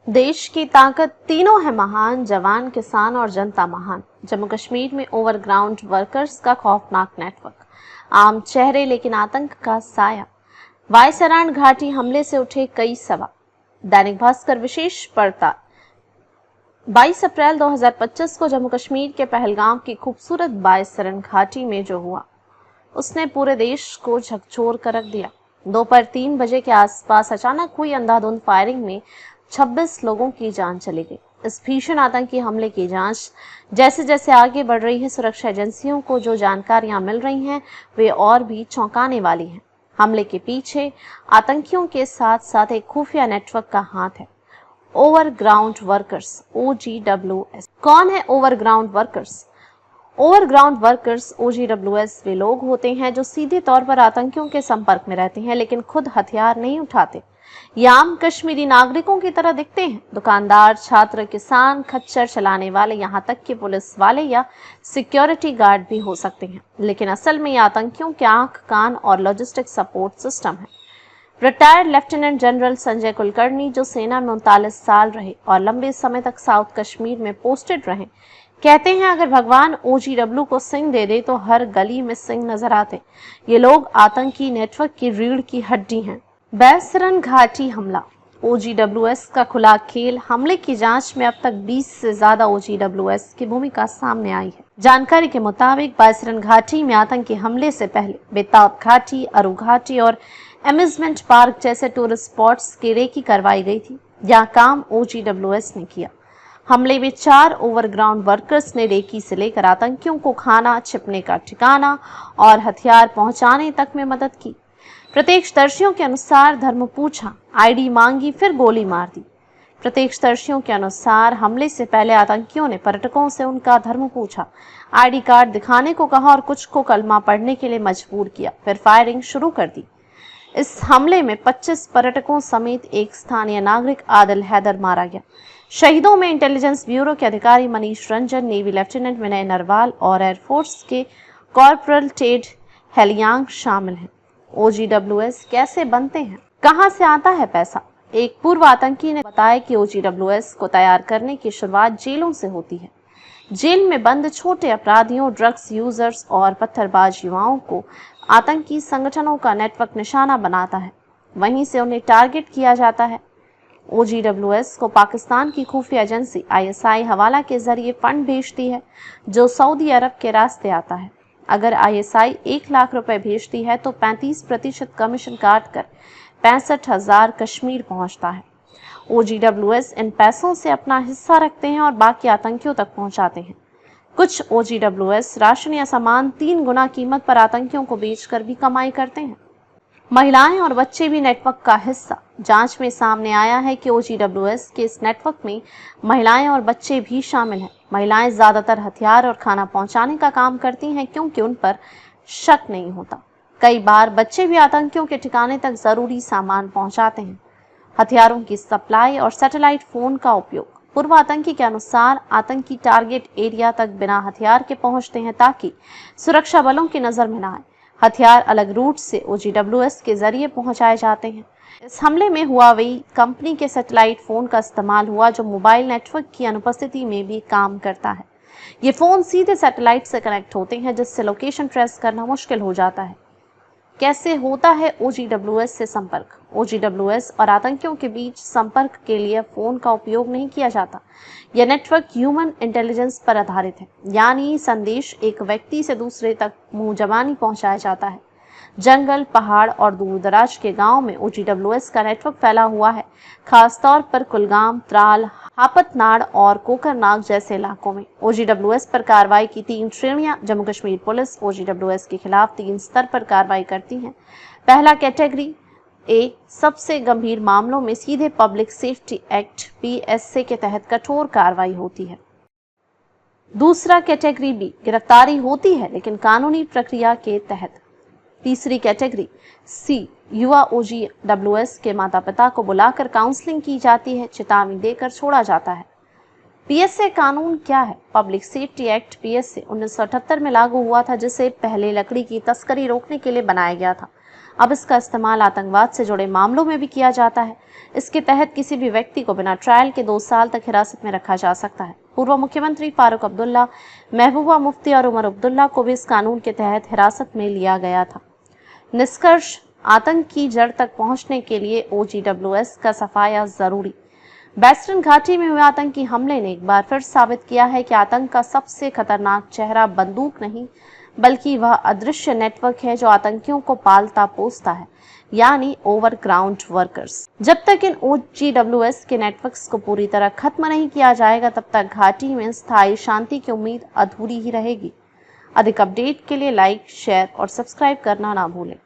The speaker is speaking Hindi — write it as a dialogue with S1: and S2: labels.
S1: देश की ताकत तीनों है महान, जवान, किसान और जनता महान। जम्मू कश्मीर में ओवरग्राउंड वर्कर्स का खौफनाक नेटवर्क, आम चेहरे लेकिन आतंक का साया। वायसरान घाटी हमले से उठे कई सवाल। दैनिक भास्कर विशेष पड़ताल। 22 अप्रैल 2025 को जम्मू कश्मीर के पहलगाम की खूबसूरत वायसरन घाटी में जो हुआ, उसने पूरे देश को झकझोर कर रख दिया। दोपहर 3 बजे के आसपास अचानक हुई अंधाधुंध फायरिंग में 26 लोगों की जान चली गई। इस भीषण आतंकी हमले की जांच जैसे जैसे आगे बढ़ रही है, सुरक्षा एजेंसियों को जो जानकारियां मिल रही हैं वे और भी चौंकाने वाली हैं। हमले के पीछे आतंकियों के साथ साथ एक खुफिया नेटवर्क का हाथ है। Overground workers, OGWS। कौन है overground workers? Overground workers, OGWS, वे लोग होते हैं जो सीधे तौर पर आतंकियों के संपर्क में रहते हैं लेकिन खुद हथियार नहीं उठाते। ये आम कश्मीरी नागरिकों की तरह दिखते हैं। दुकानदार, छात्र, किसान, खच्चर चलाने वाले, यहाँ तक कि पुलिस वाले या सिक्योरिटी गार्ड भी हो सकते हैं। लेकिन असल में ये आतंकियों के आंख, कान और लॉजिस्टिक सपोर्ट सिस्टम है। Retired lieutenant general Sanjay Kulkarni, जो सेना में 39 साल रहे और लंबे समय तक साउथ कश्मीर में पोस्टेड रहे, कहते हैं अगर भगवान OGW को सिंह दे दे तो हर गली में सिंह नजर आते। ये लोग आतंकी नेटवर्क की रीढ़ की हड्डी हैं। बैसरन घाटी हमला, OGWS का खुला खेल। हमले की जांच में अब तक 20 से ज्यादा OGWS की भूमिका सामने आई है। जानकारी के मुताबिक बैसरन घाटी में आतंकी हमले से पहले बेताब घाटी, अरू घाटी और एम्यूजमेंट पार्क जैसे टूरिस्ट स्पॉट्स की रेकी करवाई गई थी। यह काम OGWS ने किया। हमले में 4 ओवरग्राउंड वर्कर्स ने रेकी से लेकर आतंकियों को खाना, छिपने का ठिकाना और हथियार पहुंचाने तक में मदद की। प्रत्यक्षदर्शियों के अनुसार धर्म पूछा, ID मांगी, फिर गोली मार दी। प्रत्यक्षदर्शियों के अनुसार हमले से पहले आतंकियों ने पर्यटकों से उनका धर्म पूछा, ID कार्ड दिखाने को कहा और कुछ को कलमा पढ़ने के लिए मजबूर किया, फिर फायरिंग शुरू कर दी। इस हमले में 25 पर्यटकों समेत एक स्थानीय नागरिक आदिल हैदर मारा गया। शहीदों में इंटेलिजेंस ब्यूरो के अधिकारी मनीष रंजन, नेवी लेफ्टिनेंट विनय नरवाल और एयरफोर्स के कॉर्पोरल टेड हेलियांग शामिल हैं। OGWS कैसे बनते हैं? कहां से आता है पैसा? एक पूर्व आतंकी ने बताया कि OGWS को तैयार करने की शुरुआत जेलों से होती है। जेल में बंद छोटे अपराधियों, ड्रग्स यूजर्स और पत्थरबाज युवाओं को आतंकी संगठनों का नेटवर्क निशाना बनाता है। वहीं से उन्हें टारगेट किया जाता है। OGWS को पाकिस्तान की खुफिया एजेंसी ISI हवाला के जरिए फंड भेजती है, जो सऊदी अरब के रास्ते आता है। अगर ISI 1 लाख रुपए भेजती है तो 35% कमीशन काटकर 65,000 कश्मीर पहुंचता है। OGWS इन पैसों से अपना हिस्सा रखते हैं और बाकी आतंकियों तक पहुंचाते हैं। कुछ OGWS राशन या सामान 3 गुना कीमत पर आतंकियों को बेचकर भी कमाई करते हैं। महिलाएं और बच्चे भी नेटवर्क का हिस्सा। जांच में सामने आया है कि OGWS के इस नेटवर्क में महिलाएं और बच्चे भी शामिल हैं। महिलाएं ज्यादातर हथियार और खाना पहुंचाने का काम करती हैं क्योंकि उन पर शक नहीं होता। कई बार बच्चे भी आतंकियों के ठिकाने तक जरूरी सामान पहुंचाते हैं। हथियारों की सप्लाई और सैटेलाइट फोन का उपयोग। पूर्व आतंकी के अनुसार आतंकी टारगेट एरिया तक बिना हथियार के पहुंचते हैं ताकि सुरक्षा बलों की नजर में न आए। हथियार अलग रूट से OGWS के जरिए पहुंचाए जाते हैं। इस हमले में हुआवेई कंपनी के सैटेलाइट फोन का इस्तेमाल हुआ, जो मोबाइल नेटवर्क की अनुपस्थिति में भी काम करता है। ये फोन सीधे सैटेलाइट से कनेक्ट होते हैं, जिससे लोकेशन ट्रेस करना मुश्किल हो जाता है। कैसे होता है OGWS से संपर्क? OGWS और आतंकियों के बीच संपर्क के लिए फोन का उपयोग नहीं किया जाता। यह नेटवर्क ह्यूमन इंटेलिजेंस पर आधारित है, यानी संदेश एक व्यक्ति से दूसरे तक मुंह जबानी पहुंचाया जाता है। जंगल, पहाड़ और दूर दराज के गांव में OGWS का नेटवर्क फैला हुआ है, खासतौर पर कुलगाम, त्राल, हापतनाड़ और कोकरनाग जैसे इलाकों में। OGWS पर कार्रवाई की 3 श्रेणियां। जम्मू कश्मीर पुलिस OGWS के खिलाफ 3 स्तर पर कार्रवाई करती है। पहला कैटेगरी A, सबसे गंभीर मामलों में सीधे पब्लिक सेफ्टी एक्ट PSA के तहत कठोर कार्रवाई होती है। दूसरा कैटेगरी B, गिरफ्तारी होती है लेकिन कानूनी प्रक्रिया के तहत। तीसरी कैटेगरी C, युवा OGWS के माता पिता को बुलाकर काउंसलिंग की जाती है, चेतावनी देकर छोड़ा जाता है। PSA कानून क्या है? पब्लिक सेफ्टी एक्ट PSA 1978 में लागू हुआ था, जिसे पहले लकड़ी की तस्करी रोकने के लिए बनाया गया था। अब इसका इस्तेमाल आतंकवाद से जुड़े मामलों में भी किया जाता है। इसके तहत किसी भी व्यक्ति को बिना ट्रायल के 2 साल तक हिरासत में रखा जा सकता है। पूर्व मुख्यमंत्री फारूक अब्दुल्ला, महबूबा मुफ्ती और उमर अब्दुल्ला को भी इस कानून के तहत हिरासत में लिया गया था। निष्कर्ष, आतंक की जड़ तक पहुंचने के लिए OGWS का सफाया जरूरी। वेस्टर्न घाटी में हुए आतंकी हमले ने एक बार फिर साबित किया है कि आतंक का सबसे खतरनाक चेहरा बंदूक नहीं, बल्कि वह अदृश्य नेटवर्क है जो आतंकियों को पालता पोसता है, यानी ओवरग्राउंड वर्कर्स। जब तक इन OGWS के नेटवर्क्स को पूरी तरह खत्म नहीं किया जाएगा, तब तक घाटी में स्थायी शांति की उम्मीद अधूरी ही रहेगी। अधिक अपडेट के लिए लाइक, शेयर और सब्सक्राइब करना ना भूलें।